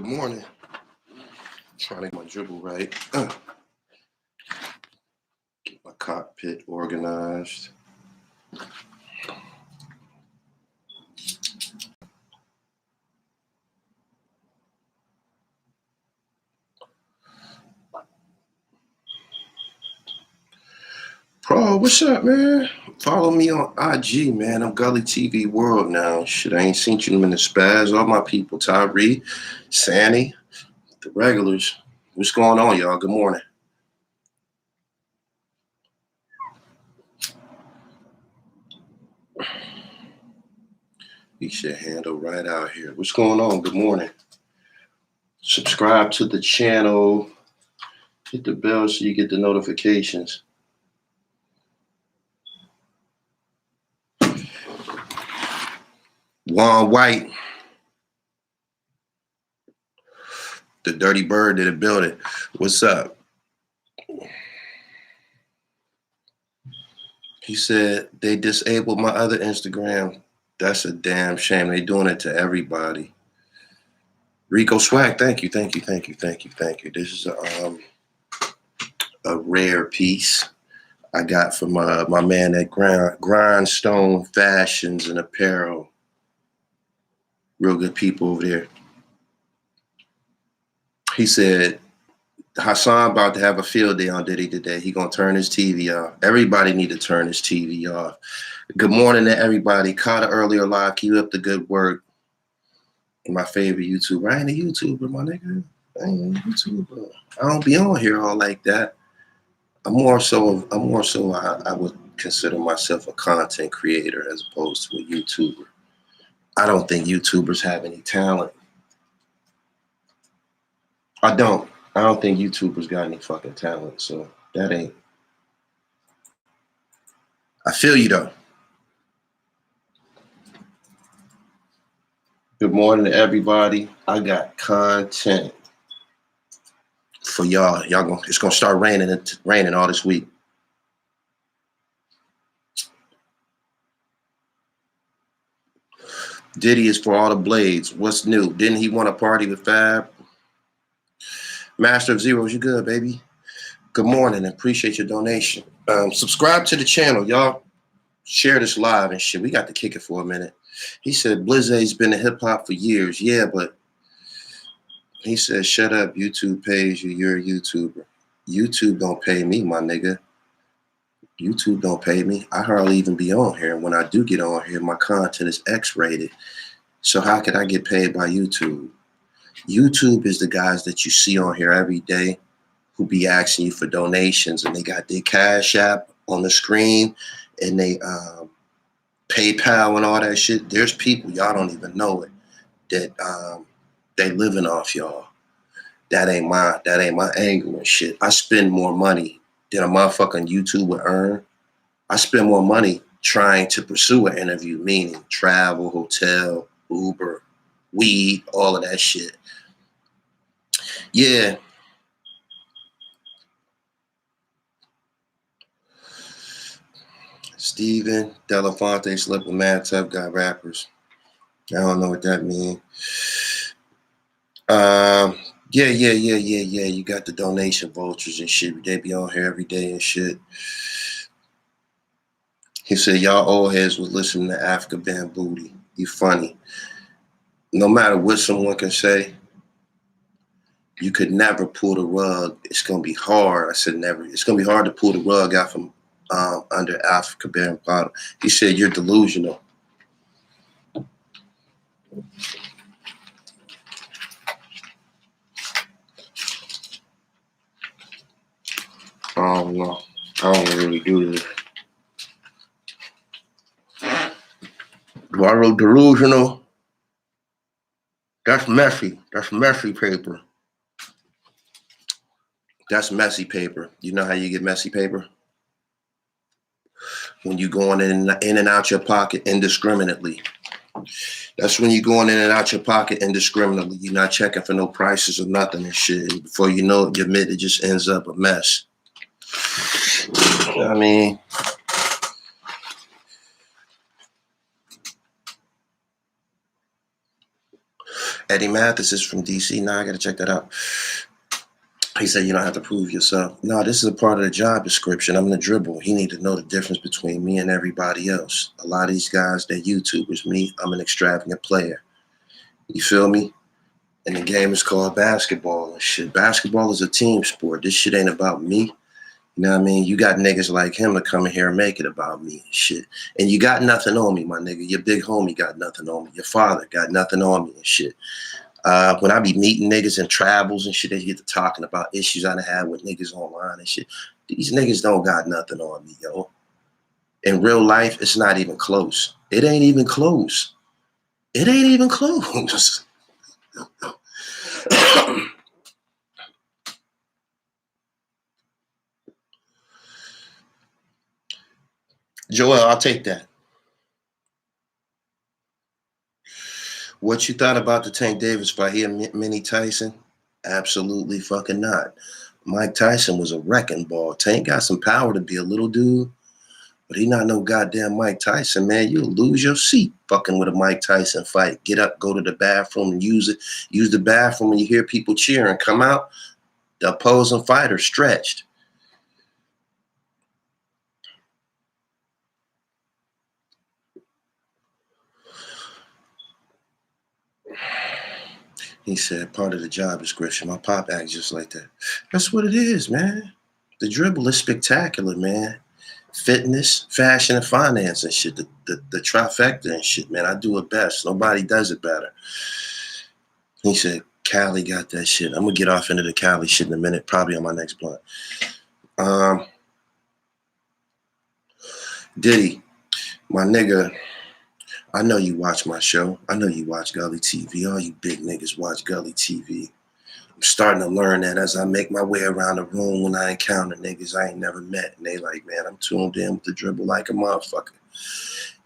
Good morning. Trying to get my dribble right. Get my cockpit organized. Bro, what's up, man? Follow me on IG, man. I'm Gully TV World now. Shit, I ain't seen you in the spaz. All my people, Tyree, Sandy, the regulars. What's going on, y'all? Good morning. You should handle right out here. What's going on? Good morning. Subscribe to the channel. Hit the bell so you get the notifications. Juan White, the dirty bird in the building. What's up? He said they disabled my other Instagram. That's a damn shame. They doing it to everybody. Rico Swag, thank you. This is a rare piece I got from my man at Grindstone Fashions and Apparel. Real good people over there. He said Hassan about to have a field day on Diddy today. He gonna turn his TV off. Everybody need to turn his TV off. Good morning to everybody. Caught an earlier live. Keep up the good work. My favorite YouTuber. I ain't a YouTuber, my nigga. I ain't a YouTuber. I don't be on here all like that. I'm more so I would consider myself a content creator as opposed to a YouTuber. I don't think YouTubers have any talent. I don't think YouTubers got any fucking talent, so that ain't. I feel you though. Good morning to everybody. I got content for y'all. It's gonna start raining all this week. Diddy is for all the blades. What's new? Didn't he want to party with Fab? Master of Zeros, you good, baby? Good morning. Appreciate your donation. Subscribe to the channel, y'all. Share this live and shit. We got to kick it for a minute. He said Blizzard's been in hip hop for years. Yeah, but he said, shut up. YouTube pays you. You're a YouTuber. YouTube don't pay me, my nigga. YouTube don't pay me. I hardly even be on here. When I do get on here, my content is X-rated. So how could I get paid by YouTube? YouTube is the guys that you see on here every day who be asking you for donations, and they got their Cash App on the screen and they PayPal and all that shit. There's people, y'all don't even know it, that they living off y'all. That ain't my angle and shit. I spend more money than a motherfucking YouTube would earn. I spend more money trying to pursue an interview, meaning travel, hotel, Uber, weed, all of that shit. Yeah. Steven Delafonte slept with mad tough guy rappers. I don't know what that means. Yeah. You got the donation vultures and shit. They be on here every day and shit. He said, y'all old heads was listening to Africa Band Booty. You funny. No matter what someone can say, you could never pull the rug. It's going to be hard. I said never. It's going to be hard to pull the rug out from under Africa Band Bottom. He said, you're delusional. I don't know. I don't really do this. Do I wrote delusional? That's messy. That's messy paper. That's messy paper. You know how you get messy paper? When you going in and out your pocket indiscriminately. That's when you're going in and out your pocket indiscriminately. You're not checking for no prices or nothing and shit. Before you know it, you admit it just ends up a mess. I mean, Eddie Mathis is from DC. Now I got to check that out. He said you don't have to prove yourself. No, this is a part of the job description. I'm the dribble. He need to know the difference between me and everybody else. A lot of these guys, they're YouTubers. Me, I'm an extravagant player. You feel me? And the game is called basketball and shit. Basketball is a team sport. This shit ain't about me. You know what I mean? You got niggas like him to come in here and make it about me and shit. And you got nothing on me, my nigga. Your big homie got nothing on me. Your father got nothing on me and shit. When I be meeting niggas in travels and shit, they get to talking about issues I done had with niggas online and shit. These niggas don't got nothing on me, yo. In real life, it's not even close. It ain't even close. It ain't even close. Joel, I'll take that. What you thought about the Tank Davis fight? He and Mini Tyson? Absolutely fucking not. Mike Tyson was a wrecking ball. Tank got some power to be a little dude, but he not no goddamn Mike Tyson, man. You'll lose your seat fucking with a Mike Tyson fight. Get up, go to the bathroom and use it. Use the bathroom when you hear people cheering. Come out, the opposing fighter stretched. He said, part of the job description. My pop acts just like that. That's what it is, man. The dribble is spectacular, man. Fitness, fashion, and finance and shit. The trifecta and shit, man. I do it best. Nobody does it better. He said, Cali got that shit. I'm going to get off into the Cali shit in a minute, probably on my next blunt. Diddy, my nigga, I know you watch my show. I know you watch Gully TV. All you big niggas watch Gully TV. I'm starting to learn that as I make my way around the room when I encounter niggas I ain't never met. And they like, man, I'm tuned in with the dribble like a motherfucker.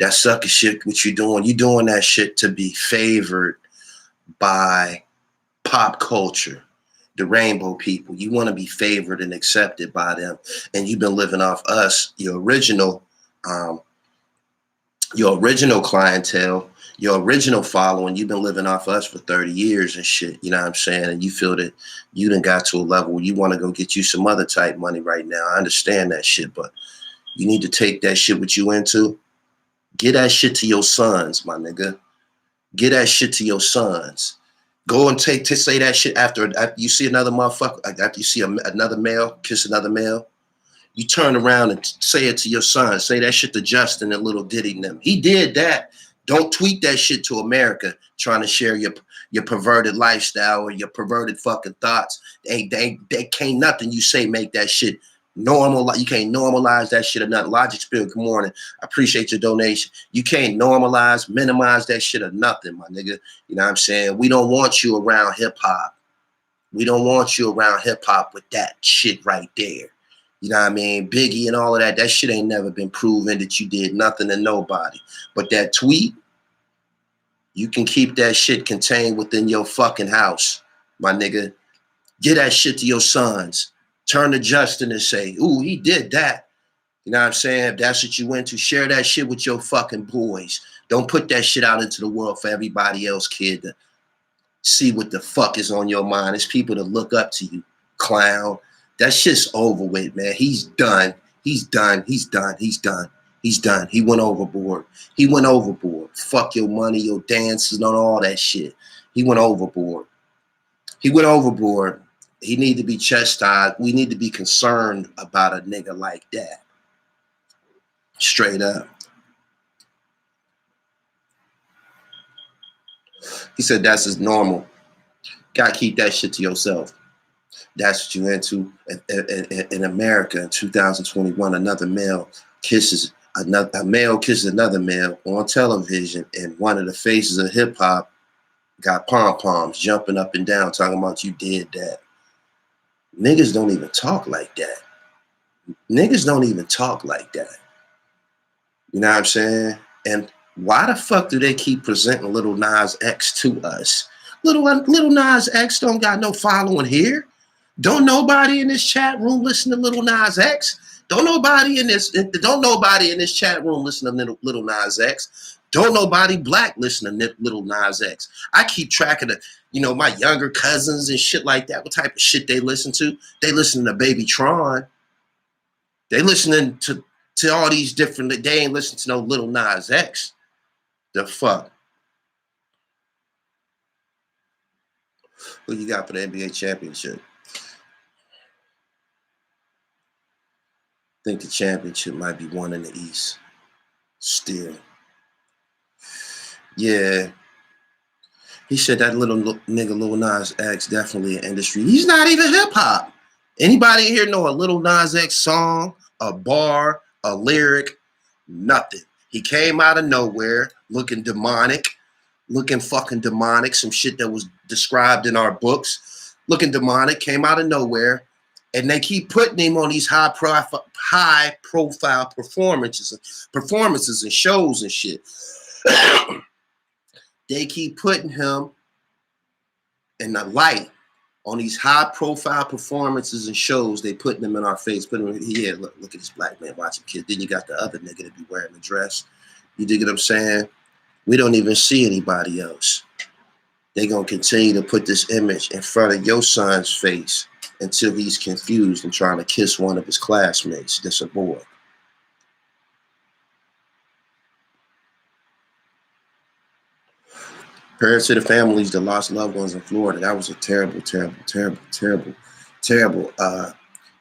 That sucker shit, what you doing that shit to be favored by pop culture, the rainbow people. You want to be favored and accepted by them. And you've been living off us, your original clientele, your original following. You've been living off us for 30 years and shit, you know what I'm saying? And you feel that you done got to a level where you want to go get you some other type money right now. I understand that shit, but you need to take that shit what you into. Get that shit to your sons, my nigga. Get that shit to your sons. Go and say that shit after you see another motherfucker, after you see another male, kiss another male. You turn around and say it to your son. Say that shit to Justin and little Diddy and them. He did that. Don't tweet that shit to America trying to share your perverted lifestyle or your perverted fucking thoughts. They can't nothing you say make that shit normal. You can't normalize that shit or nothing. Logic Spirit, good morning. I appreciate your donation. You can't normalize, minimize that shit or nothing, my nigga. You know what I'm saying? We don't want you around hip hop. We don't want you around hip hop with that shit right there. You know what I mean? Biggie and all of that. That shit ain't never been proven that you did nothing to nobody. But that tweet, you can keep that shit contained within your fucking house, my nigga. Get that shit to your sons. Turn to Justin and say, ooh, he did that. You know what I'm saying? If that's what you went to, share that shit with your fucking boys. Don't put that shit out into the world for everybody else, kid, to see what the fuck is on your mind. It's people to look up to you, clown. That shit's over with, man. He's done. He's done. He's done. He's done. He's done. He went overboard. He went overboard. Fuck your money, your dances, and all that shit. He went overboard. He went overboard. He need to be chastised. We need to be concerned about a nigga like that. Straight up. He said that's his normal. Gotta keep that shit to yourself. That's what you into. In America in 2021, another male kisses another male on television, and one of the faces of hip hop got pom-poms jumping up and down talking about you did that. Niggas don't even talk like that. Niggas don't even talk like that. You know what I'm saying? And why the fuck do they keep presenting Little Nas X to us? Little Nas X don't got no following here. Don't nobody in this chat room listen to Little Nas X. Don't nobody in this chat room listen to Little Nas X. Don't nobody black listen to Little Nas X. I keep track of my younger cousins and shit like that. What type of shit they listen to? They listen to Baby Tron. They listening to all these different. They ain't listening to no Little Nas X. The fuck? Who you got for the NBA championship? I think the championship might be won in the East. Still. Yeah. He said that little nigga Lil Nas X definitely an industry. He's not even hip hop. Anybody here know a Lil Nas X song, a bar, a lyric? Nothing. He came out of nowhere looking demonic, looking fucking demonic, some shit that was described in our books. Looking demonic, came out of nowhere. And they keep putting him on these high profile performances and shows and shit. They keep putting him in the light on these high profile performances and shows. They putting him in our face. Look at this black man watching kids. Then you got the other nigga that be wearing the dress. You dig what I'm saying? We don't even see anybody else. They gonna continue to put this image in front of your son's face until he's confused and trying to kiss one of his classmates. That's a boy. Prayers to the families that lost loved ones in Florida. That was a terrible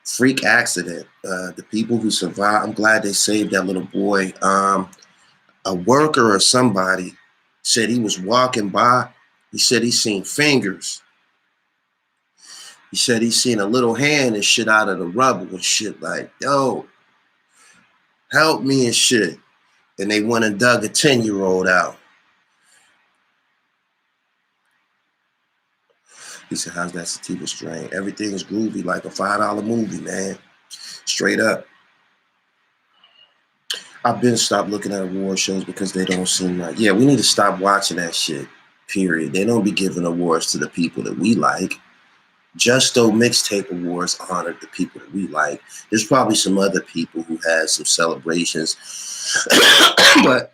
freak accident. The people who survived, I'm glad they saved that little boy. A worker or somebody said he was walking by. He said he seen fingers. He said he seen a little hand and shit out of the rubble and shit like, yo, help me and shit. And they went and dug a 10-year-old out. He said, how's that sativa strain? Everything is groovy like a $5 movie, man. Straight up. I've been stopped looking at award shows because they don't seem like, yeah, we need to stop watching that shit, period. They don't be giving awards to the people that we like. Justo Mixtape Awards honored the people that we like. There's probably some other people who had some celebrations. But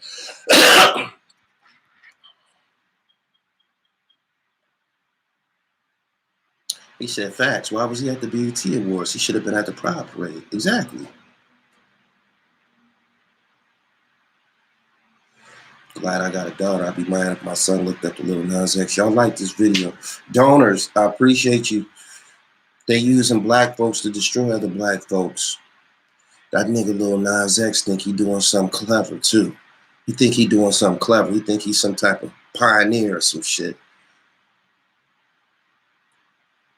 he said facts. Why was he at the BET Awards? He should have been at the Pride Parade. Exactly. Glad I got a daughter. I'd be mad if my son looked up the Lil Nas X. Y'all like this video. Donors, I appreciate you. They using black folks to destroy other black folks. That nigga Lil Nas X think he doing something clever too. He think he doing something clever. He think he's some type of pioneer or some shit.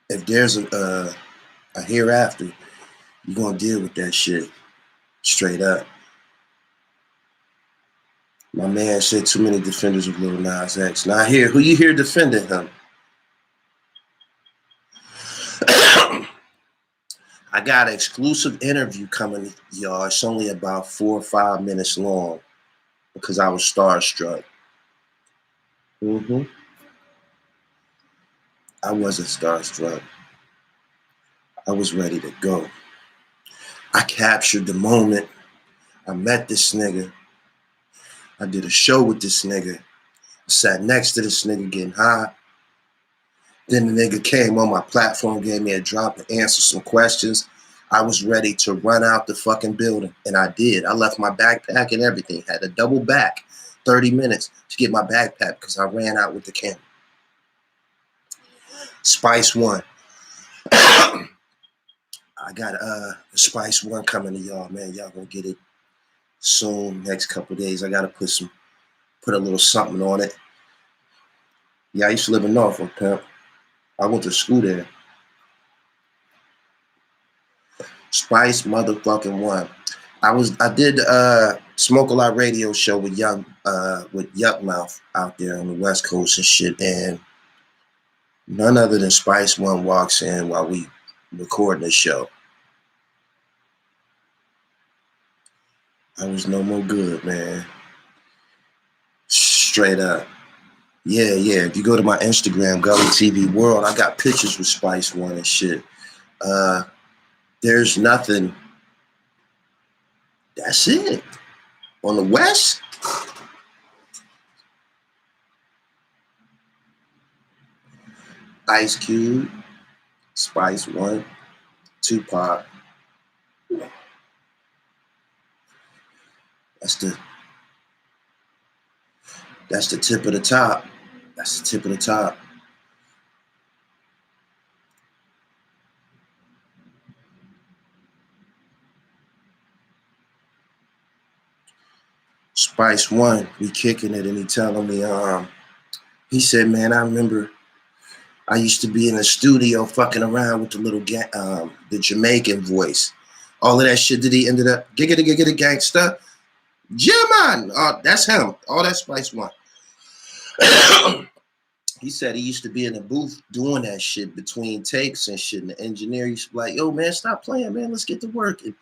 If there's a hereafter, you're gonna deal with that shit straight up. My man said too many defenders of Lil Nas X. Now here, who you hear defending him? I got an exclusive interview coming, y'all. It's only about 4 or 5 minutes long because I was starstruck. I wasn't starstruck. I was ready to go. I captured the moment. I met this nigga. I did a show with this nigga. I sat next to this nigga getting high. Then the nigga came on my platform, gave me a drop to answer some questions. I was ready to run out the fucking building, and I did. I left my backpack and everything. Had to double back 30 minutes to get my backpack because I ran out with the camera. Spice 1. I got Spice 1 coming to y'all, man. Y'all gonna get it soon, next couple of days. I gotta put a little something on it. Yeah, I used to live in Norfolk, pimp. I went to school there. Spice motherfucking 1. I did Smoke a Lot radio show with Yuck Mouth out there on the West Coast and shit, and none other than Spice 1 walks in while we recording the show. I was no more good, man. Straight up. Yeah. If you go to my Instagram, Gully TV World, I got pictures with Spice 1 and shit. There's nothing That's it. On the West, Ice Cube, Spice One, Tupac. That's the tip of the top. That's the tip of the top. Spice One, we kicking it, and he telling me, he said, man, I remember I used to be in the studio fucking around with the little the Jamaican voice. All of that shit that he ended up giggity gangsta. German. That's him. All that Spice One. He said he used to be in the booth doing that shit between takes and shit. And the engineer used to be like, yo, man, stop playing, man. Let's get to work. And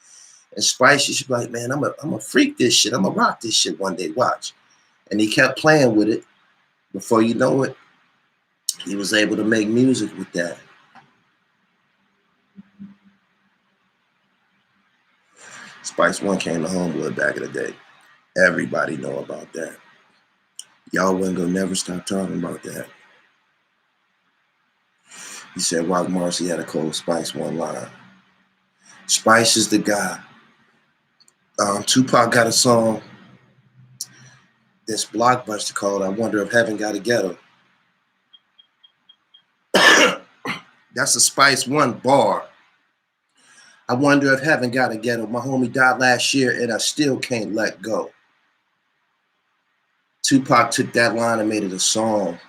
Spice used to be like, man, I'm a freak this shit. I'm a rock this shit one day. Watch. And he kept playing with it. Before you know it, he was able to make music with that. Spice One came to Homewood back in the day. Everybody know about that. Y'all wasn't gonna never stop talking about that. He said Rock Marcy had a cold Spice One line. Spice is the guy. Tupac got a song that's blockbuster called I Wonder If Heaven Got a Ghetto. That's a Spice One bar. I wonder if heaven got a ghetto. My homie died last year and I still can't let go. Tupac took that line and made it a song.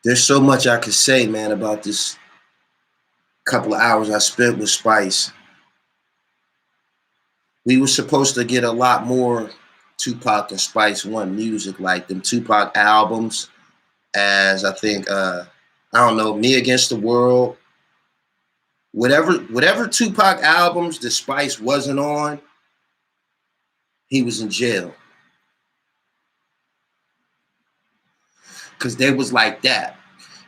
There's so much I could say, man, about this couple of hours I spent with Spice. We were supposed to get a lot more Tupac and Spice One music, like them Tupac albums, as I think, I don't know, Me Against the World. Whatever Tupac albums that Spice wasn't on, he was in jail. Because they was like that.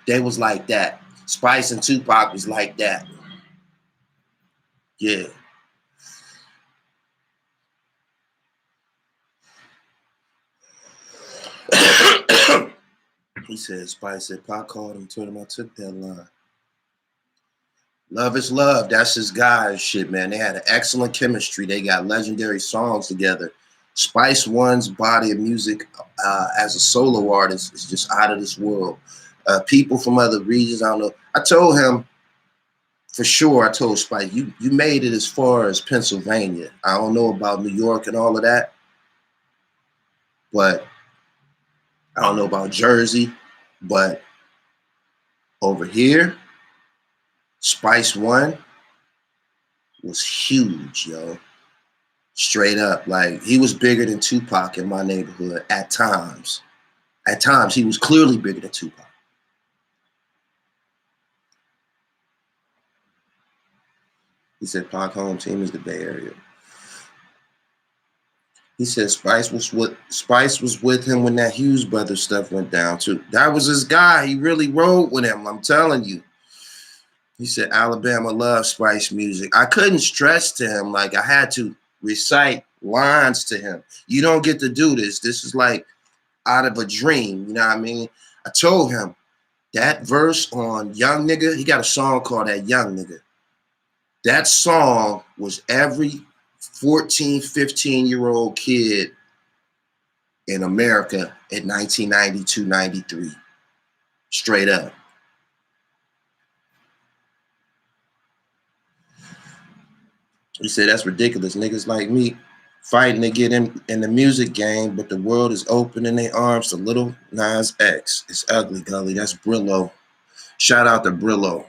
They was like that. Spice and Tupac was like that. Yeah. He said, Spice said, Pac called him, told him I took that line. Love is love. That's his guy and shit, man. They had an excellent chemistry. They got legendary songs together. Spice One's body of music as a solo artist is just out of this world. People from other regions, I don't know. I told him, for sure, I told Spice, you made it as far as Pennsylvania. I don't know about New York and all of that, but I don't know about Jersey, but over here, Spice One was huge, yo. Straight up. Like, he was bigger than Tupac in my neighborhood at times. At times, he was clearly bigger than Tupac. He said Pac home team is the Bay Area. He said Spice was with him when that Hughes Brothers stuff went down too. That was his guy. He really rode with him. I'm telling you. He said Alabama loves Spice music. I couldn't stress to him, like I had to recite lines to him. You don't get to do this. This is like out of a dream. You know what I mean? I told him that verse on Young Nigga, he got a song called That Young Nigga. That song was every 14, 15-year-old kid in America in 1992, 93. Straight up. He said, that's ridiculous. Niggas like me fighting to get in the music game, but the world is opening their arms to Little Nas X. It's ugly, Gully. That's Brillo. Shout out to Brillo.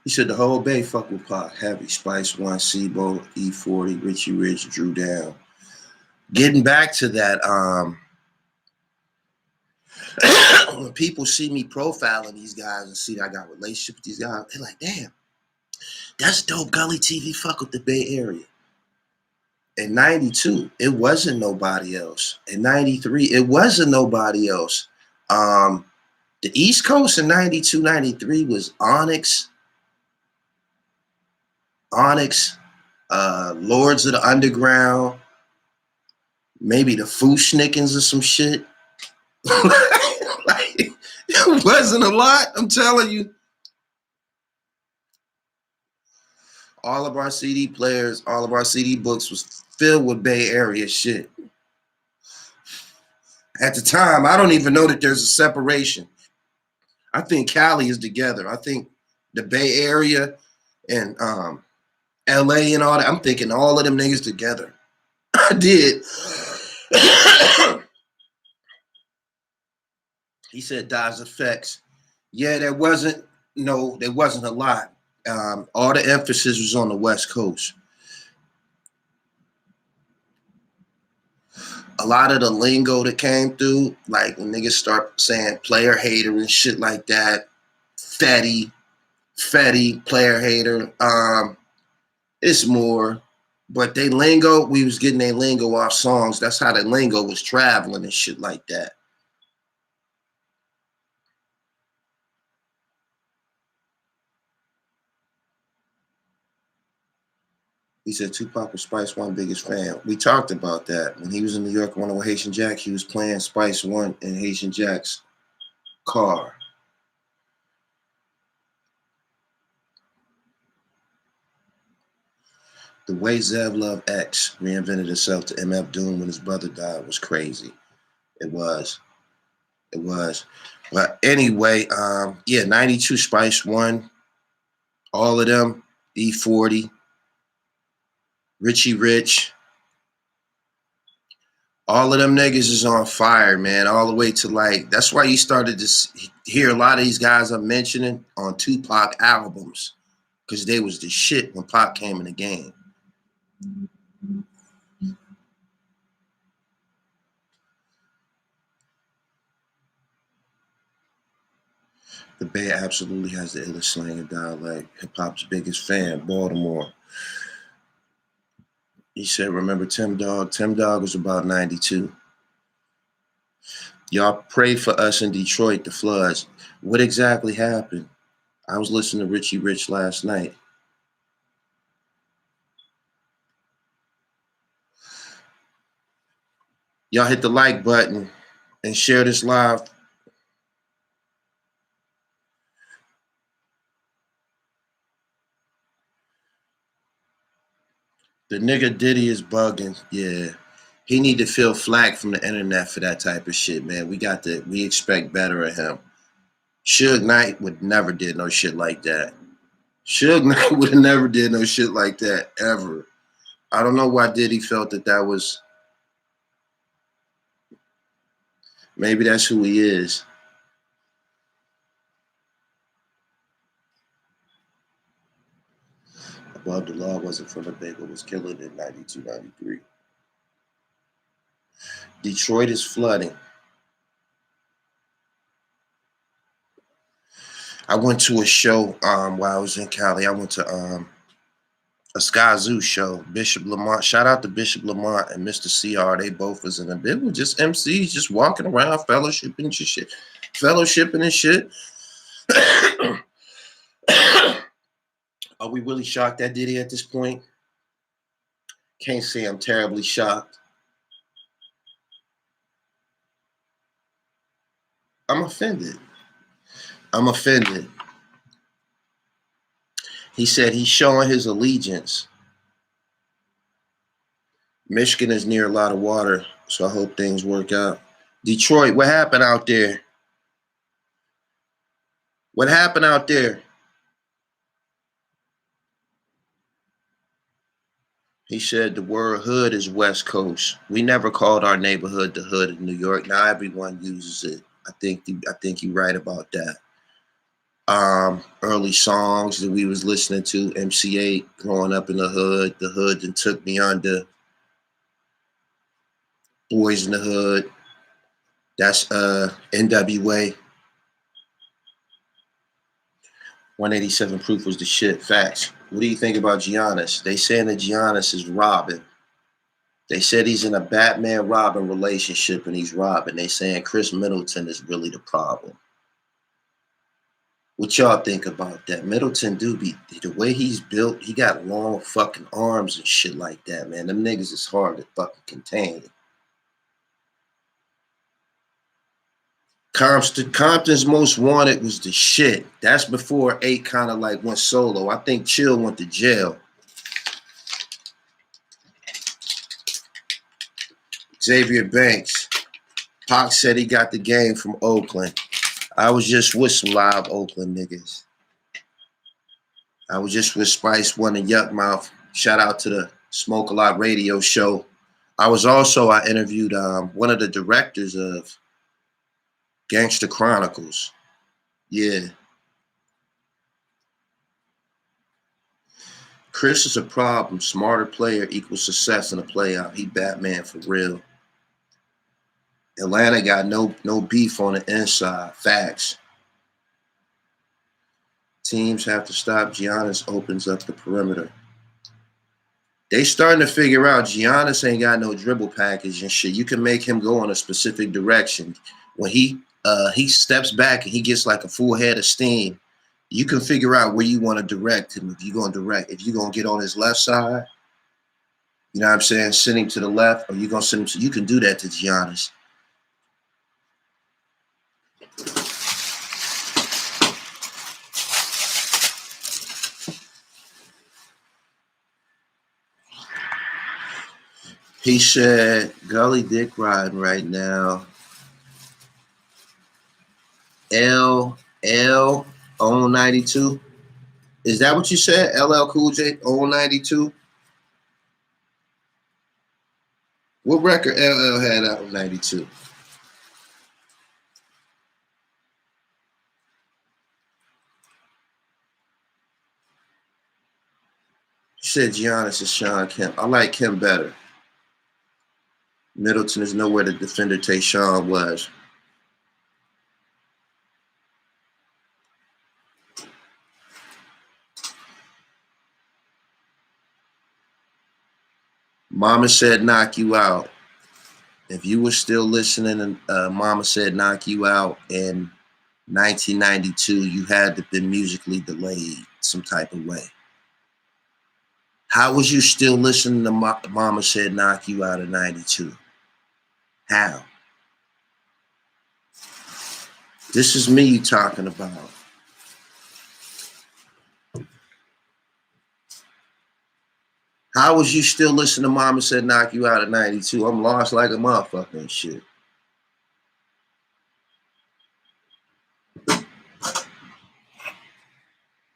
He said the whole Bay fuck with Pac. Heavy, Spice One, Sibo, E40, Richie Rich, Drew Down. Getting back to that, when people see me profiling these guys and see that I got a relationship with these guys, they're like, damn, that's dope. Gully TV fuck with the Bay Area. In 92, it wasn't nobody else. In 93, it wasn't nobody else. The East Coast in 92, 93 was Onyx, Lords of the Underground, maybe the Fooshnickens or some shit. Like, it wasn't a lot, I'm telling you. All of our CD players, all of our CD books was filled with Bay Area shit. At the time, I don't even know that there's a separation. I think Cali is together. I think the Bay Area and LA and all that, I'm thinking all of them niggas together. I did. He said Daz Effects. Yeah, there wasn't a lot. All the emphasis was on the West Coast. A lot of the lingo that came through, like when niggas start saying player hater and shit like that, Fetty, player hater. It's more, but they lingo, we was getting their lingo off songs. That's how the lingo was traveling and shit like that. He said Tupac was Spice One biggest fan. We talked about that. When he was in New York running with Haitian Jack, he was playing Spice One in Haitian Jack's car. The way Zev Love X reinvented itself to MF Doom when his brother died was crazy. It was. But anyway, yeah, 92 Spice One, all of them, E40, Richie Rich, all of them niggas is on fire, man, all the way to like, that's why you started to hear a lot of these guys I'm mentioning on Tupac albums, because they was the shit when Pac came in the game. The Bay absolutely has the illest slang and dialect. Hip-hop's biggest fan, Baltimore. He said, remember Tim Dog? Tim Dog was about 92. Y'all pray for us in Detroit, the floods. What exactly happened? I was listening to Richie Rich last night. Y'all hit the like button and share this live. The nigga Diddy is bugging. Yeah. He need to feel flack from the internet for that type of shit, man. We expect better of him. Suge Knight would never did no shit like that. Suge Knight would have never did no shit like that, ever. I don't know why Diddy felt that was... Maybe that's who he is. Above the Law wasn't from the Bay, but was killing in 92, 93. Detroit is flooding. I went to a show while I was in Cali. I went to a Sky Zoo show. Bishop Lamont. Shout out to Bishop Lamont and Mr. CR. They both was in a bit. Were just MCs, just walking around, fellowshipping and shit. Are we really shocked at Diddy at this point? Can't say I'm terribly shocked. I'm offended. He said he's showing his allegiance. Michigan is near a lot of water, so I hope things work out. Detroit, what happened out there? What happened out there? He said the word hood is West Coast. We never called our neighborhood the hood in New York. Now everyone uses it. I think you're right about that. Early songs that we was listening to, MC8, growing up in the hood that took me under. Boys in the Hood. That's NWA. 187 Proof was the shit. Facts. What do you think about Giannis? They saying that Giannis is robbing. They said he's in a Batman-Robin relationship and he's robbing. They saying Chris Middleton is really the problem. What y'all think about that? Middleton do be the way he's built. He got long fucking arms and shit like that, man. Them niggas is hard to fucking contain. Compton's Most Wanted was the shit. That's before 8 kind of like went solo. I think Chill went to jail. Xavier Banks. Pac said he got the game from Oakland. I was just with some live Oakland niggas. I was just with Spice One and Yuck Mouth. Shout out to the Smoke a Lot radio show. I interviewed one of the directors of Gangster Chronicles. Yeah. Chris is a problem. Smarter player equals success in a playoff. He Batman for real. Atlanta got no beef on the inside. Facts. Teams have to stop. Giannis opens up the perimeter. They starting to figure out Giannis ain't got no dribble package and shit. You can make him go in a specific direction. When he steps back and he gets like a full head of steam, you can figure out where you want to direct him. If you're going to get on his left side, you know what I'm saying, send him to the left, or you're going to send him to, you can do that to Giannis. He said, Gully dick riding right now. LL on 92. Is that what you said? LL Cool J on 92? What record LL had out in 92? You said Giannis is Sean Kemp. I like Kemp better. Middleton is nowhere the defender Tayshaun was. Mama said knock you out. If you were still listening and Mama said knock you out in 1992, you had to been musically delayed some type of way. How was you still listening to Mama said knock you out in 92? How? This is me you talking about. How was you still listening to Mama said knock you out in 92? I'm lost like a motherfucker and shit.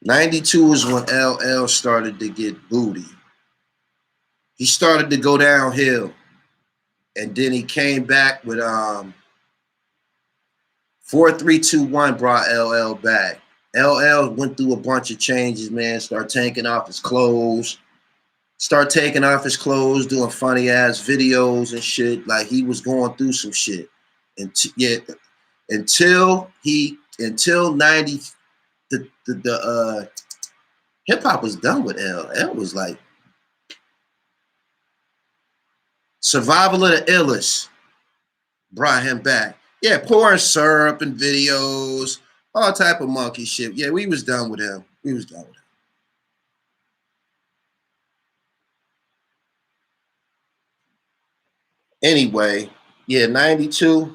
'92 is when LL started to get booty. He started to go downhill. And then he came back with 4-3-2-1 brought LL back. LL went through a bunch of changes, man. Start taking off his clothes, doing funny ass videos and shit. Like he was going through some shit. And until 90, the hip hop was done with LL was like Survival of the Illest brought him back. Yeah, pouring syrup and videos, all type of monkey shit. Yeah, we was done with him. Anyway, yeah, 92.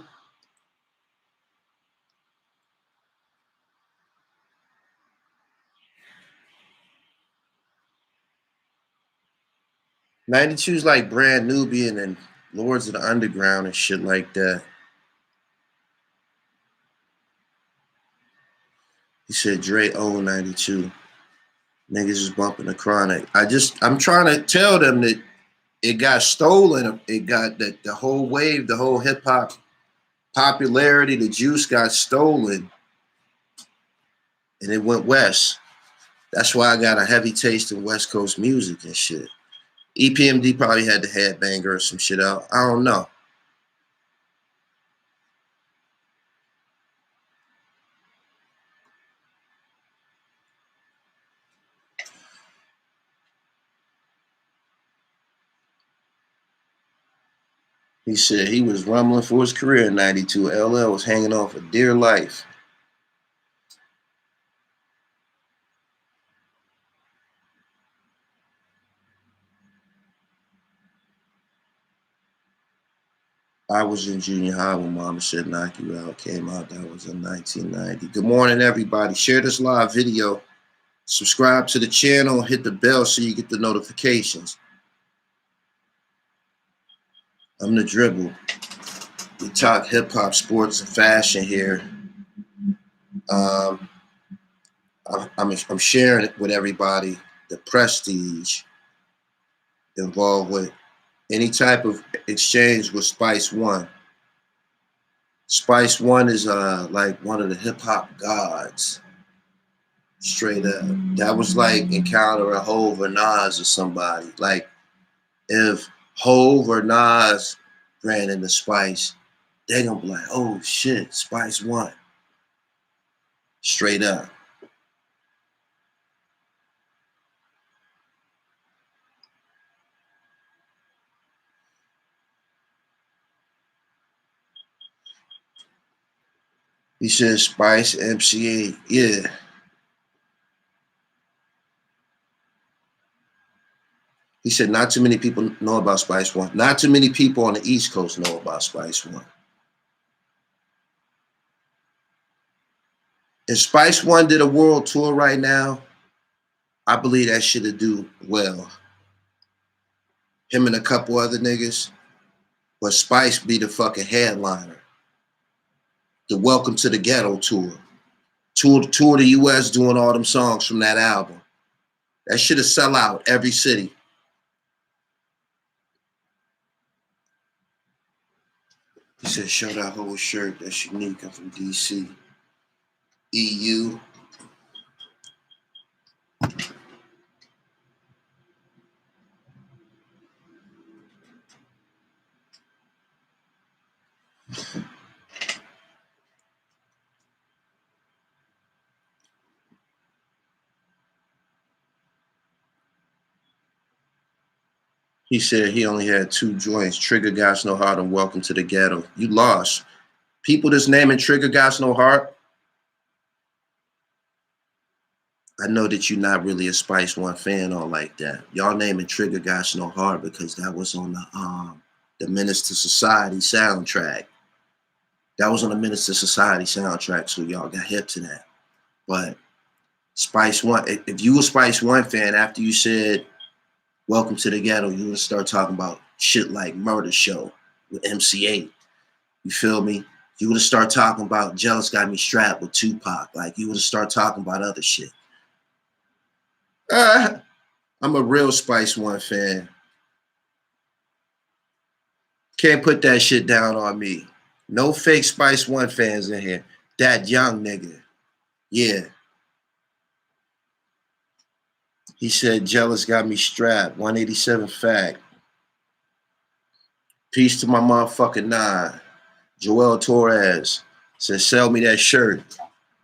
'92's like Brand Nubian and Lords of the Underground and shit like that. He said Dre owned 92. Niggas is bumping the Chronic. I'm trying to tell them that it got stolen. It got that the whole wave, the whole hip hop popularity, the juice got stolen and it went west. That's why I got a heavy taste in West Coast music and shit. EPMD probably had the Headbanger or some shit out. I don't know. He said he was rumbling for his career in '92. LL was hanging on for dear life. I was in junior high when Mama Said Knock You Out came out. That was in 1990. Good morning, everybody. Share this live video. Subscribe to the channel. Hit the bell so you get the notifications. I'm the Dribble. We talk hip-hop, sports, and fashion here. I'm sharing it with everybody. The prestige involved with any type of exchange with Spice One. Spice One is like one of the hip hop gods. Straight up. That was like encountering Hove or Nas or somebody. Like if Hove or Nas ran into Spice, they're gonna be like, oh shit, Spice One. Straight up. He said Spice, MCA, yeah. He said not too many people know about Spice One. Not too many people on the East Coast know about Spice One. If Spice One did a world tour right now, I believe that shit'd do well. Him and a couple other niggas, but Spice be the fucking headliner. The Welcome to the Ghetto tour. Tour the US doing all them songs from that album. That shit'd sell out every city. He said, show that whole shirt. That's unique. I'm from DC. EU. He said he only had 2 joints. Trigger Got No Heart and Welcome to the Ghetto. You lost. People that's naming Trigger Got No Heart, I know that you're not really a Spice One fan or like that. Y'all naming Trigger Got No Heart because that was on the Menace to Society soundtrack. That was on the Menace to Society soundtrack, so y'all got hip to that. But Spice One, if you were a Spice One fan, after you said Welcome to the Ghetto, you would start talking about shit like Murder Show with MC8. You feel me? You would have started talking about Jealous Got Me Strapped with Tupac. Like you would have started talking about other shit. I'm a real Spice One fan. Can't put that shit down on me. No fake Spice One fans in here. That young nigga. Yeah. He said, Jealous Got Me Strapped. 187 fact. Peace to my motherfucking nine. Joel Torres said, sell me that shirt.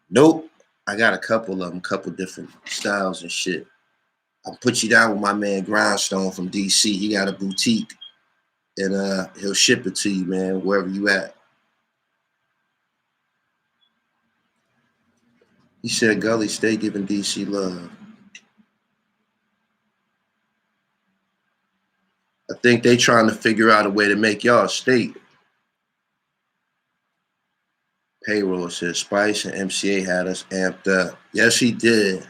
Nope. I got a couple of them, couple different styles and shit. I'll put you down with my man Grindstone from DC. He got a boutique. And he'll ship it to you, man, wherever you at. He said, Gully, stay giving DC love. I think they trying to figure out a way to make y'all state. Payroll says Spice and MCA had us amped up. Yes, he did.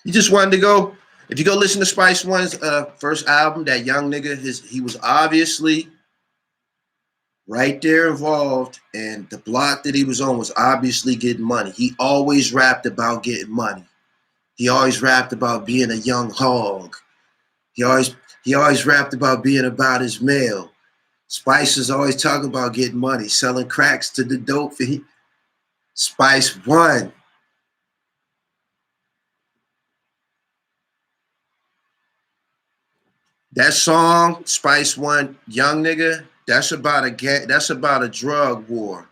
You just wanted to go. If you go listen to Spice One's first album, that young nigga, he was obviously right there involved, and the block that he was on was obviously getting money. He always rapped about getting money. He always rapped about being a young hog. He always rapped about being about his mail. Spice is always talking about getting money, selling cracks to the dope. Spice One. That song, Spice One, Young Nigga, that's about a drug war.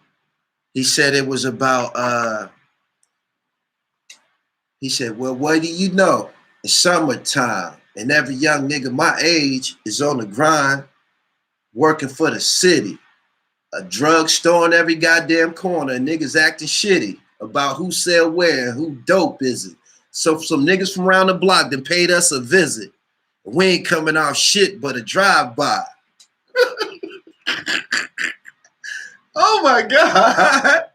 He said it was about he said, well, what do you know? It's summertime, and every young nigga my age is on the grind, working for the city. A drug store in every goddamn corner, and niggas acting shitty about who sell where and who dope is it. So some niggas from around the block that paid us a visit. We ain't coming off shit but a drive-by. Oh my God.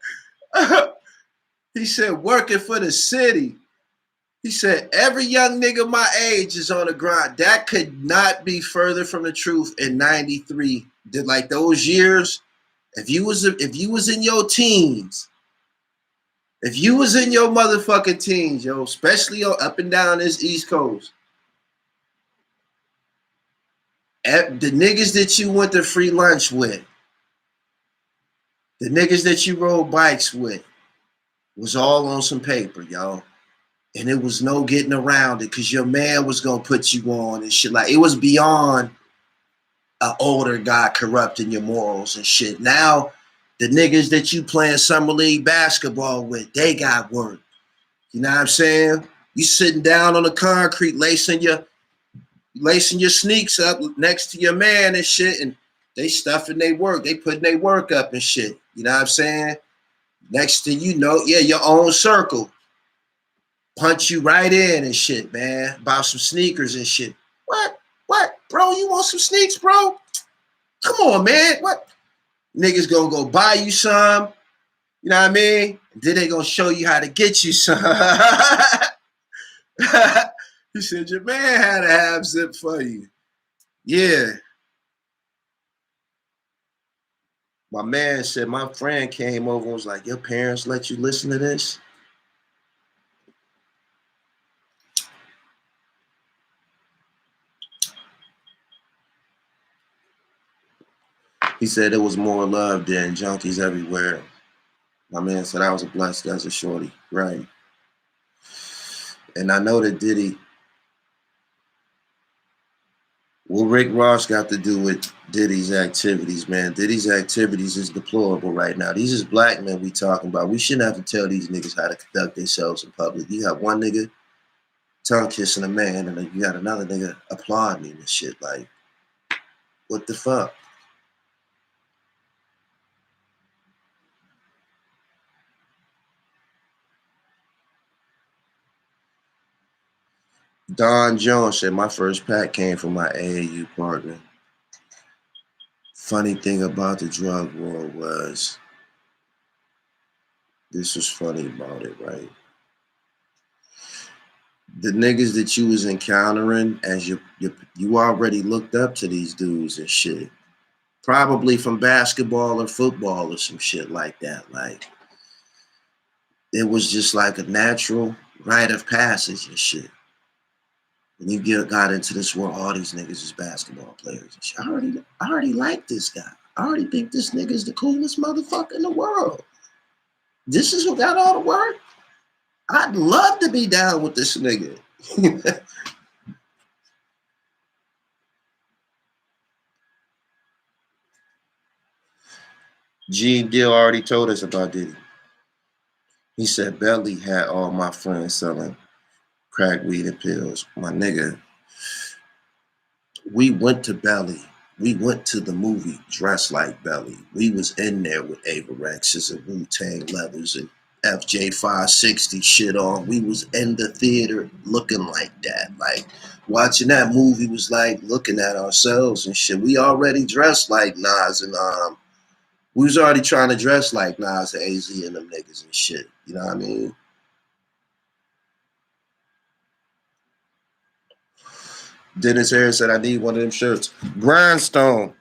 He said, working for the city. He said, every young nigga my age is on the grind. That could not be further from the truth in 93. Did like those years, if you was in your teens, if you was in your motherfucking teens, yo, especially up and down this East Coast, the niggas that you went to free lunch with, the niggas that you rode bikes with, was all on some paper, y'all. And it was no getting around it because your man was gonna put you on and shit. Like it was beyond an older guy corrupting your morals and shit. Now the niggas that you playing summer league basketball with, they got work. You know what I'm saying? You sitting down on the concrete, lacing your sneaks up next to your man and shit, and they stuffing their work. They putting their work up and shit. You know what I'm saying? Next thing you know, yeah, your own circle. Punch you right in and shit, man. About some sneakers and shit. What? What? Bro, you want some sneaks, bro? Come on, man. What? Niggas gonna go buy you some. You know what I mean? Then they gonna show you how to get you some. He said, your man had a half zip for you. Yeah. My man said, my friend came over and was like, your parents let you listen to this? He said it was more love than junkies everywhere. My man said I was a blessed as a shorty. Right. And I know that Diddy, what Rick Ross got to do with Diddy's activities, man. Diddy's activities is deplorable right now. These is black men we talking about. We shouldn't have to tell these niggas how to conduct themselves in public. You have one nigga tongue kissing a man, and then you got another nigga applauding him and shit. Like, what the fuck? Don Jones said, my first pack came from my AAU partner. Funny thing about the drug war was, this was funny about it, right? The niggas that you was encountering as you already looked up to these dudes and shit. Probably from basketball or football or some shit like that. Like, it was just like a natural rite of passage and shit. When you got into this world, all these niggas is basketball players and shit. I already like this guy. I already think this nigga is the coolest motherfucker in the world. This is who got all the work. I'd love to be down with this nigga. Gene Deal already told us about Diddy. He said Belly had all my friends selling crack, weed, and pills. My nigga, we went to Belly. We went to the movie dressed like Belly. We was in there with Avorexes and Wu-Tang leathers and FJ 560 shit on. We was in the theater looking like that. Like, watching that movie was like looking at ourselves and shit. We already dressed like Nas and we was already trying to dress like Nas and AZ and them niggas and shit. You know what I mean? Dennis Harris said, I need one of them shirts. Grindstone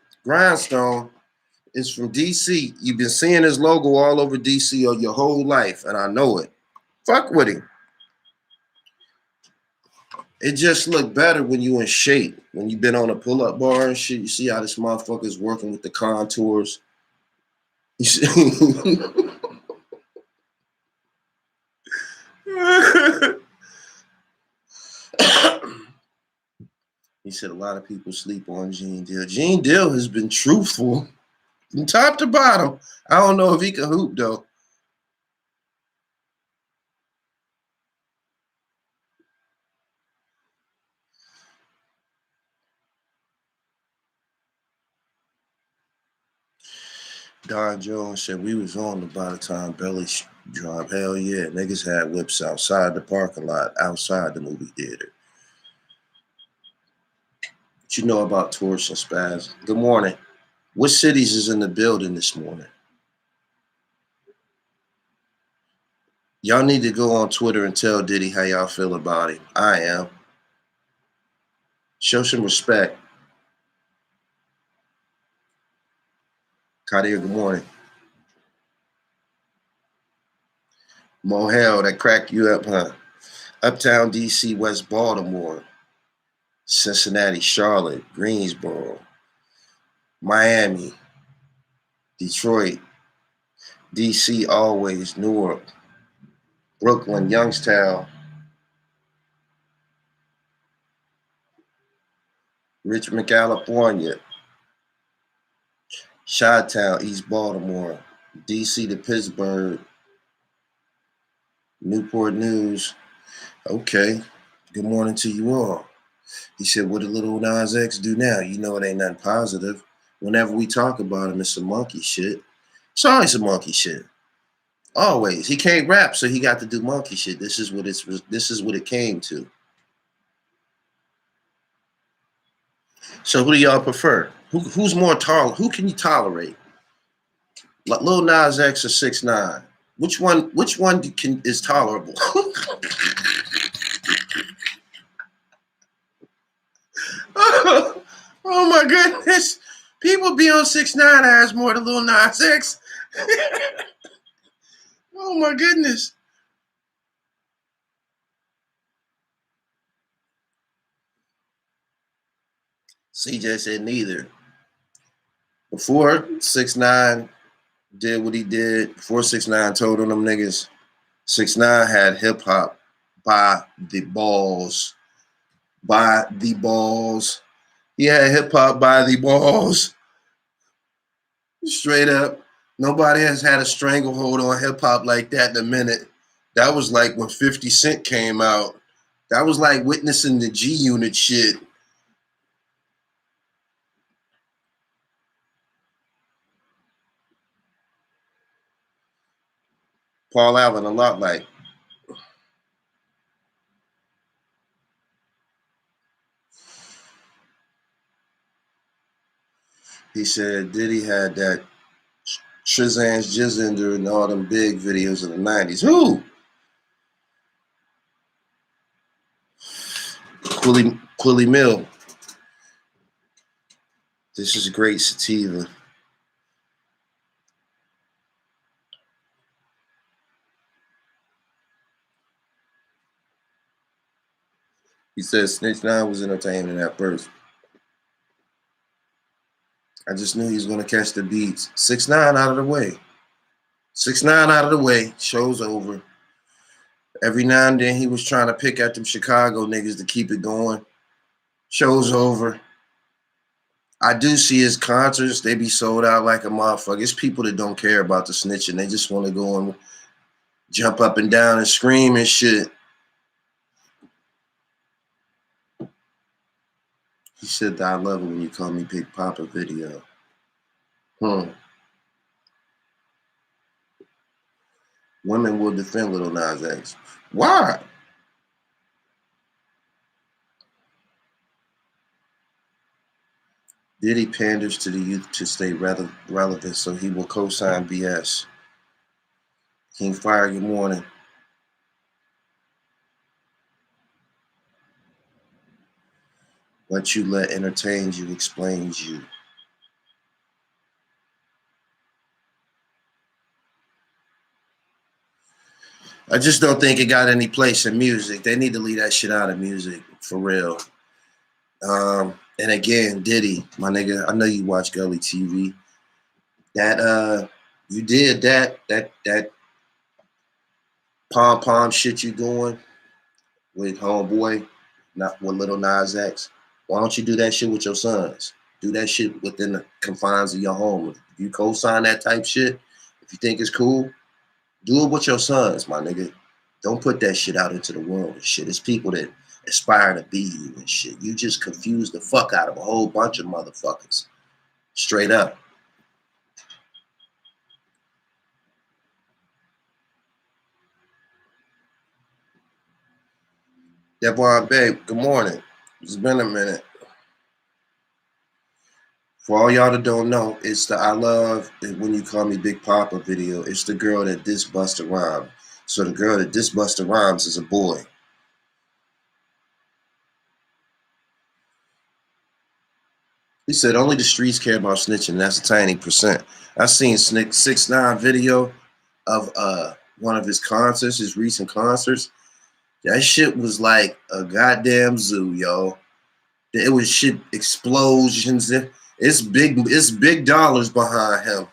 is from DC. You've been seeing his logo all over DC your whole life, and I know it. Fuck with him. It just looked better when you in shape. When you been on a pull-up bar and shit, you see how this motherfucker's working with the contours. You see? He said a lot of people sleep on Gene Deal. Gene Deal has been truthful from top to bottom. I don't know if he can hoop, though. Don Jones said we was on by the time Belly dropped. Hell yeah, niggas had whips outside the parking lot, outside the movie theater. What you know about tourists and spaz? Good morning. What cities is in the building this morning? Y'all need to go on Twitter and tell Diddy how y'all feel about him. I am. Show some respect. Kadir, good morning. Mohel, that cracked you up, huh? Uptown DC, West Baltimore, Cincinnati, Charlotte, Greensboro, Miami, Detroit, DC always, Newark, Brooklyn, Youngstown, Richmond, California, Chi-Town, East Baltimore, DC to Pittsburgh, Newport News. Okay. Good morning to you all. He said, what did Little Nas X do now? You know it ain't nothing positive. Whenever we talk about him, it's some monkey shit. It's always some monkey shit. Always. He can't rap, so he got to do monkey shit. This is what it came to. So who do y'all prefer? Who's more tolerant? Who can you tolerate? Like Lil Nas X or 6ix9ine? Which one is tolerable? Oh my goodness. People be on 6ix9ine ass more than Lil Nas X. Oh my goodness. CJ said neither. Before 6ix9ine did what he did, before 6ix9ine told on them niggas, 6ix9ine had hip hop by the balls. By the balls. He had hip hop by the balls. Straight up. Nobody has had a stranglehold on hip hop like that in a minute. That was like when 50 Cent came out. That was like witnessing the G Unit shit. Paul Allen, a lot like. He said Diddy had that Shazam's Jizzender and all them big videos in the 90s. Who? Quilly Mill. This is great sativa. He says Snitch 9 was entertaining at first. I just knew he was going to catch the beats. 6ix9ine out of the way. 6ix9ine out of the way. Show's over. Every now and then he was trying to pick at them Chicago niggas to keep it going. Show's over. I do see his concerts. They be sold out like a motherfucker. It's people that don't care about the snitching. They just want to go and jump up and down and scream and shit. He said that I love it when you call me Big Papa video. Women will defend Little Nas X. Why? Diddy panders to the youth to stay relevant, so he will co-sign BS. King Fire, good morning. What you let entertains you explains you. I just don't think it got any place in music. They need to leave that shit out of music, for real. And again, Diddy, my nigga, I know you watch Gully TV. That you did that pom shit you doing with homeboy, not with Little Nas X. Why don't you do that shit with your sons? Do that shit within the confines of your home. If you co-sign that type shit, if you think it's cool, do it with your sons, my nigga. Don't put that shit out into the world and shit. It's people that aspire to be you and shit. You just confuse the fuck out of a whole bunch of motherfuckers. Straight up. Devon Babe, good morning. It's been a minute. For all y'all that don't know, it's the I Love It When You Call Me Big Papa video. It's the girl that dissed Busta Rhymes. So the girl that dissed Busta Rhymes is a boy. He said only the streets care about snitching. That's a tiny percent. I seen 6ix9ine video of one of his concerts, his recent concerts. That shit was like a goddamn zoo, yo. It was shit explosions. It's big dollars behind him.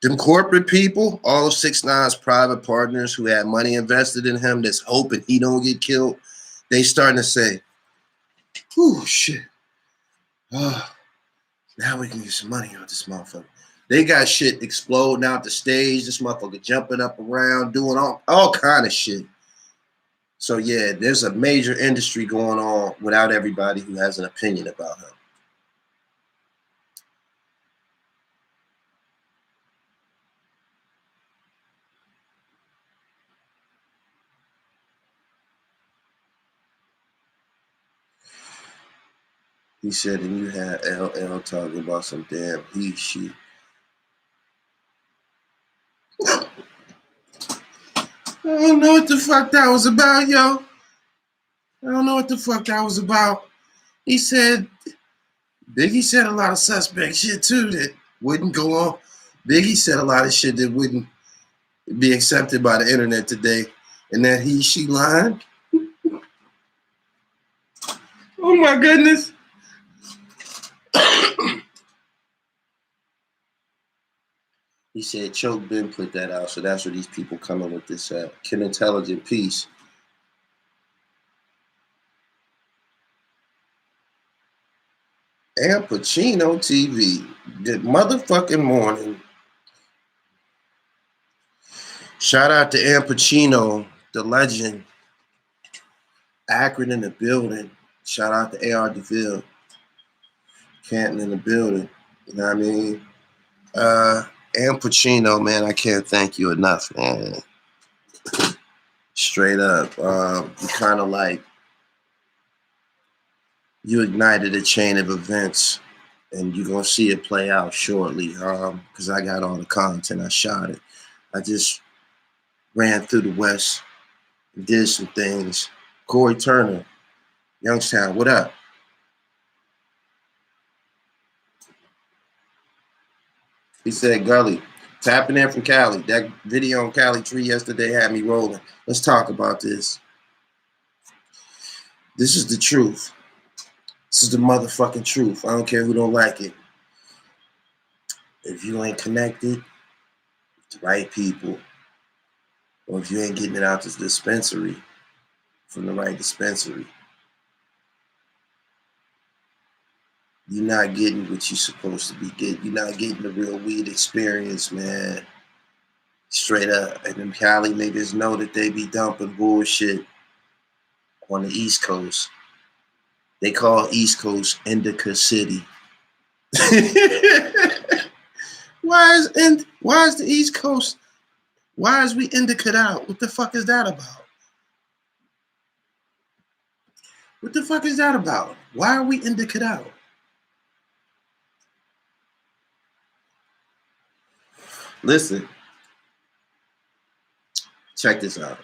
Them corporate people, all of 6ix9ine's private partners who had money invested in him that's hoping he don't get killed, they starting to say, whew, shit. Oh, now we can get some money on this motherfucker. They got shit exploding out the stage. This motherfucker jumping up around, doing all kind of shit. So yeah, there's a major industry going on without everybody who has an opinion about him. He said, and you had LL talking about some damn he, she. I don't know what the fuck that was about, yo. I don't know what the fuck that was about. He said, Biggie said a lot of suspect shit too that wouldn't go on. Biggie said a lot of shit that wouldn't be accepted by the internet today. And that he, she line. Oh my goodness. He said Choke Ben put that out, so that's where these people coming with this Kim Intelligent piece. Al Pacino TV, good motherfucking morning. Shout out to Al Pacino, the legend. Akron in the building. Shout out to A.R. DeVille. Canton in the building. You know what I mean? Al Pacino, man, I can't thank you enough, man. Straight up. You kind of like, you ignited a chain of events, and you're going to see it play out shortly, because I got all the content. I shot it. I just ran through the West, did some things. Corey Turner, Youngstown, what up? He said, Gully, tapping in from Cali. That video on Cali Tree yesterday had me rolling. Let's talk about this. This is the truth. This is the motherfucking truth. I don't care who don't like it. If you ain't connected with the right people, or if you ain't getting it out this dispensary from the right dispensary, you're not getting what you're supposed to be getting. You're not getting the real weed experience, man. Straight up. And them Cali niggas know that they be dumping bullshit on the East Coast. They call East Coast Indica City. Why is the East Coast? Why is we indica'd out? What the fuck is that about? What the fuck is that about? Why are we indica'd out? Listen, check this out.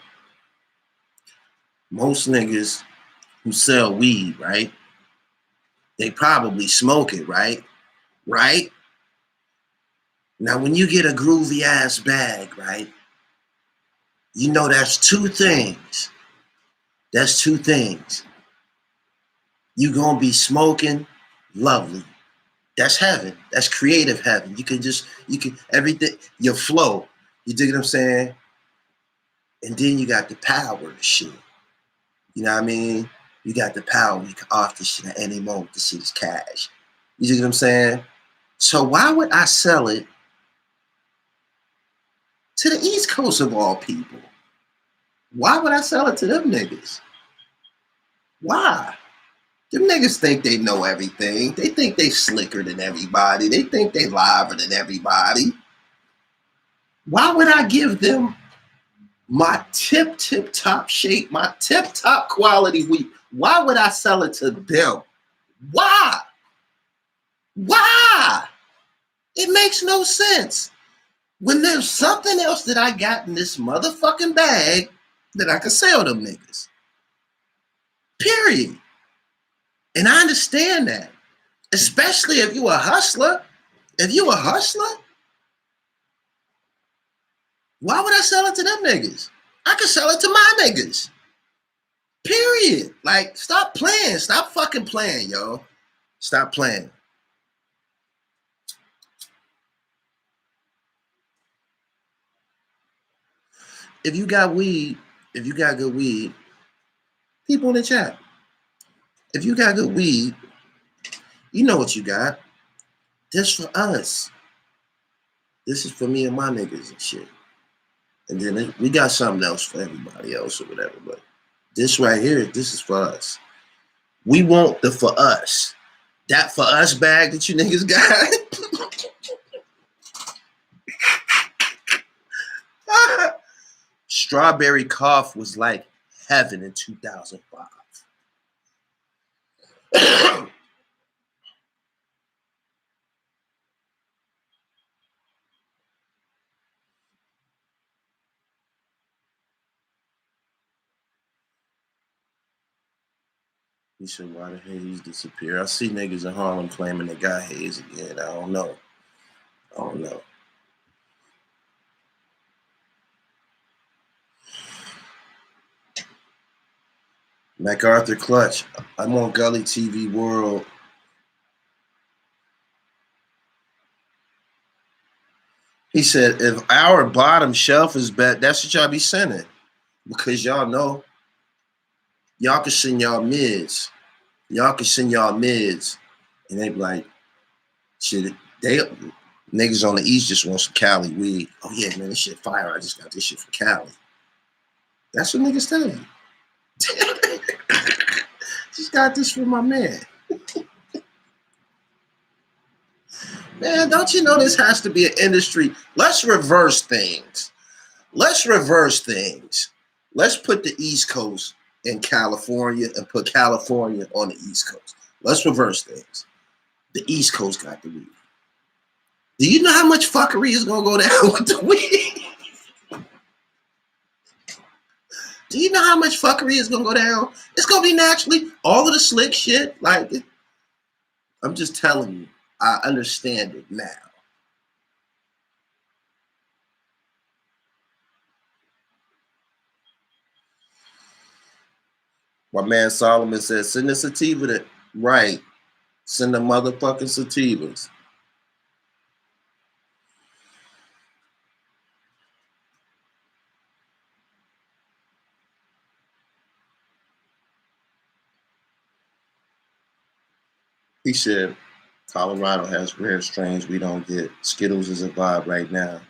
Most niggas who sell weed, right? They probably smoke it, right? Right? Now, when you get a groovy ass bag, right? You know that's two things. That's two things. You gonna be smoking lovely. That's heaven. That's creative heaven. You can everything, your flow. You dig what I'm saying? And then you got the power of shit. You know what I mean? You got the power. You can off this shit at any moment. This shit is cash. You dig what I'm saying? So why would I sell it to the East Coast of all people? Why would I sell it to them niggas? Why? Them niggas think they know everything. They think they slicker than everybody. They think they liver than everybody. Why would I give them my tip top shape, my tip top quality weed? Why would I sell it to them? Why? Why? It makes no sense. When there's something else that I got in this motherfucking bag that I can sell them niggas. Period. And I understand that. Especially if you a hustler. If you a hustler, why would I sell it to them niggas? I could sell it to my niggas. Period. Like, stop playing. Stop fucking playing, yo. Stop playing. If you got weed, if you got good weed, people in the chat. If you got good weed, you know what you got. This for us. This is for me and my niggas and shit. And then we got something else for everybody else or whatever. But this right here, this is for us. We want the for us. That for us bag that you niggas got. Strawberry Cough was like heaven in 2005. He said, why the haze disappear? I see niggas in Harlem claiming they got haze again. I don't know. MacArthur Clutch. I'm on Gully TV World. He said, if our bottom shelf is bad, that's what y'all be sending. Because y'all know, y'all can send y'all mids. Y'all can send y'all mids. And they be like, shit, they niggas on the East just want some Cali weed. Oh yeah, man, this shit fire. I just got this shit from Cali. That's what niggas tell you. Just got this from my man. Man, don't you know this has to be an industry? Let's reverse things. Let's put the East Coast in California and put California on the East Coast. Let's reverse things. The East Coast got the weed. Do you know how much fuckery is going to go down with the weed? Do you know how much fuckery is going to go down? It's going to be naturally all of the slick shit. Like, I'm just telling you, I understand it now. My man Solomon says, send the sativa to, right. Send the motherfucking sativas. He said, Colorado has rare strains we don't get. Skittles is a vibe right now.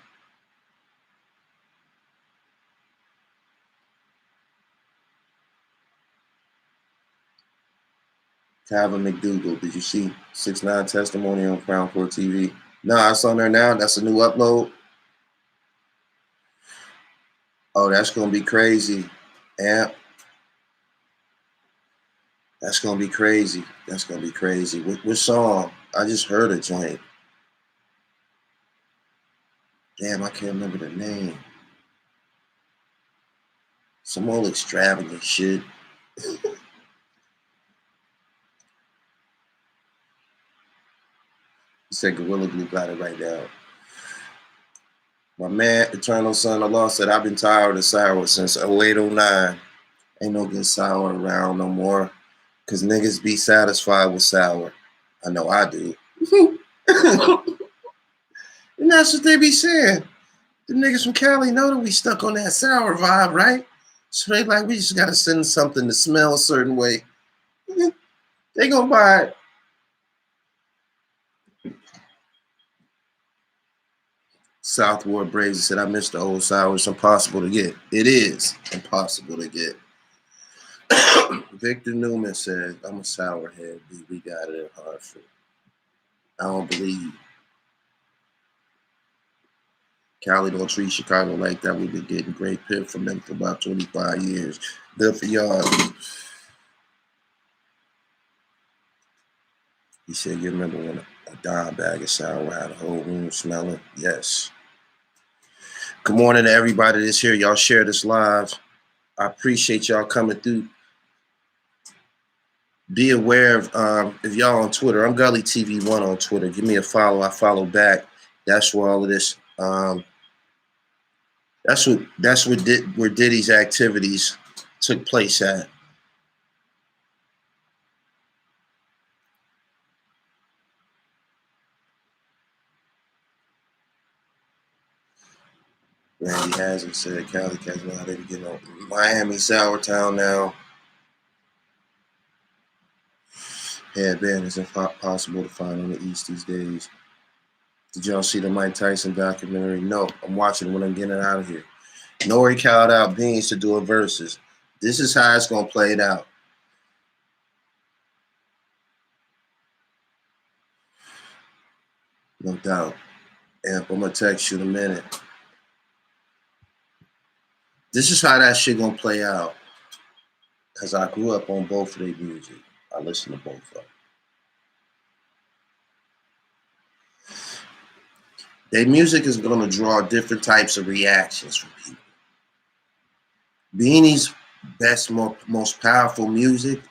Calvin McDougal, did you see 6ix9ine testimony on Crown Court TV? No, it's on there now. That's a new upload. Oh, that's gonna be crazy. Yeah. That's gonna be crazy. That's gonna be crazy. What song? I just heard a joint. Damn, I can't remember the name. Some old extravagant shit. He said Gorilla Glue got it right now. My man, Eternal Son of Law, said, I've been tired of sour since 0809. Ain't no good sour around no more. Because niggas be satisfied with sour. I know I do. And that's what they be saying. The niggas from Cali know that we stuck on that sour vibe, right? So they like, we just got to send something to smell a certain way. They gonna buy it. Southward Braves said, I miss the old sour. It's impossible to get. It is impossible to get. Victor Newman said, I'm a sour head. We got it in Hartford. I don't believe. Cali don't treat Chicago like that. We've been getting great pip from them for about 25 years. Good for y'all. He said, you remember when A dime bag of sour had the whole room smelling. Yes. Good morning to everybody that's here. Y'all share this live. I appreciate y'all coming through. Be aware of if y'all on Twitter. I'm Gully TV1 on Twitter. Give me a follow. I follow back. That's where all of this. That's where Diddy's activities took place at. Randy hasn't said Cali Cats know how they get on Miami Sourtown now. Headband is impossible to find on the East these days. Did y'all see the Mike Tyson documentary? No, I'm watching when I'm getting out of here. Nori called out Beans to do a versus. This is how it's gonna play it out. No doubt. Amp, I'm gonna text you in a minute. This is how that shit gonna play out. Cause I grew up on both of their music. I listen to both of them. Their music is gonna draw different types of reactions from people. Beanie's best, most powerful music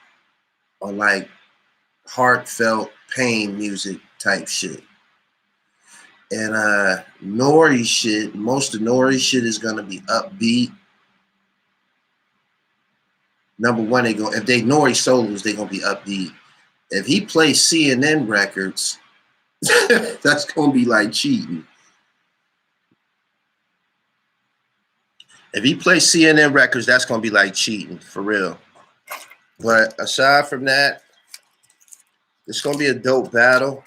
are like heartfelt pain music type shit. And Nori shit, most of Nori shit is gonna be upbeat. Number one, if they Nori solos, they're gonna be upbeat. If he plays CNN records, that's gonna be like cheating. If he plays CNN records, that's gonna be like cheating, for real. But aside from that, it's gonna be a dope battle.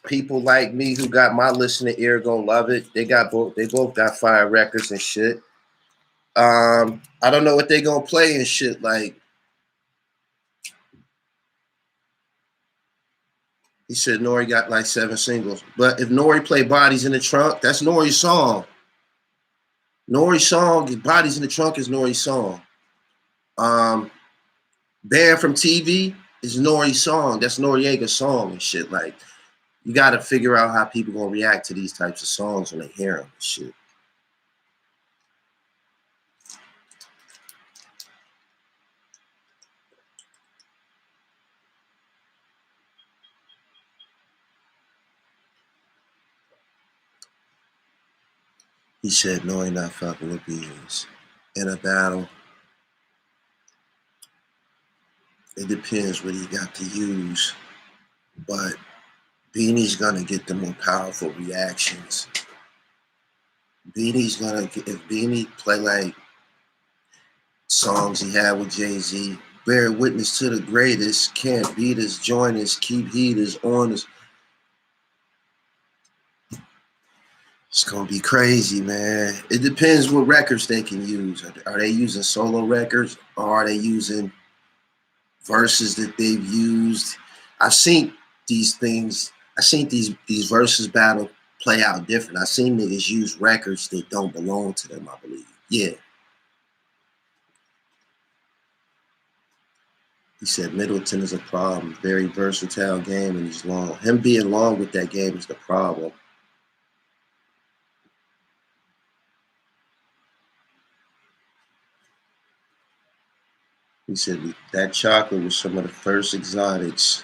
People like me who got my listening ear gonna love it. They both got fire records and shit. I don't know what they gonna play and shit. Like he said, Nori got like 7 singles. But if Nori play Bodies in the Trunk, that's Nori's song. Nori's song, Bodies in the Trunk is Nori's song. Banned from TV is Nori's song. That's Noriega's song and shit. Like, you got to figure out how people gonna react to these types of songs when they hear them and shit. He said, Nori not fucking with Beans. In a battle, it depends what he got to use. But Beanie's gonna get the more powerful reactions. If Beanie play like songs he had with Jay-Z, bear witness to the greatest, can't beat us, join us, keep heaters on us. It's gonna be crazy, man. It depends what records they can use. Are they using solo records or are they using verses that they've used? I've seen these things. I've seen these verses battle play out different. I've seen niggas use records that don't belong to them, I believe. Yeah. He said Middleton is a problem. Very versatile game and he's long. Him being long with that game is the problem. He said that chocolate was some of the first exotics.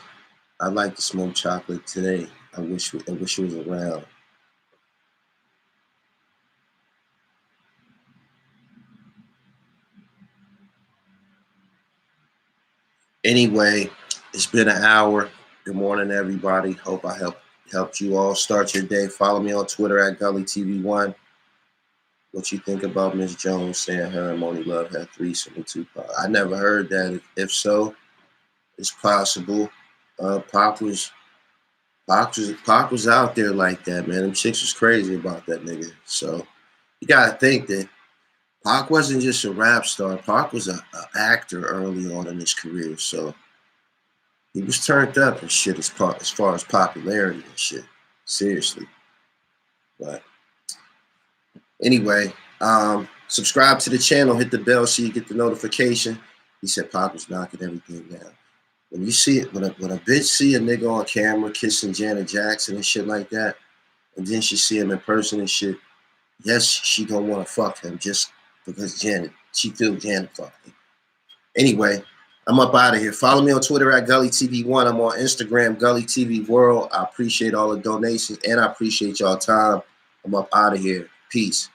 I like to smoke chocolate today. I wish it was around. Anyway, it's been an hour. Good morning, everybody. Hope I helped you all start your day. Follow me on Twitter at GullyTV1. What you think about Miss Jones saying her and Moni Love had threesome with Tupac? I never heard that. If so, it's possible. Pac was out there like that, man. Them chicks was crazy about that nigga. So you gotta think that Pac wasn't just a rap star. Pac was an actor early on in his career. So he was turned up and shit as far as popularity and shit. Seriously. But anyway, subscribe to the channel, hit the bell so you get the notification. He said Pac was knocking everything down. When you see it, when a bitch see a nigga on camera kissing Janet Jackson and shit like that, and then she see him in person and shit, yes, she gonna want to fuck him just because she feel Janet fucked him. Anyway, I'm up out of here. Follow me on Twitter at GullyTV1. I'm on Instagram, GullyTV World. I appreciate all the donations and I appreciate y'all time. I'm up out of here. Peace.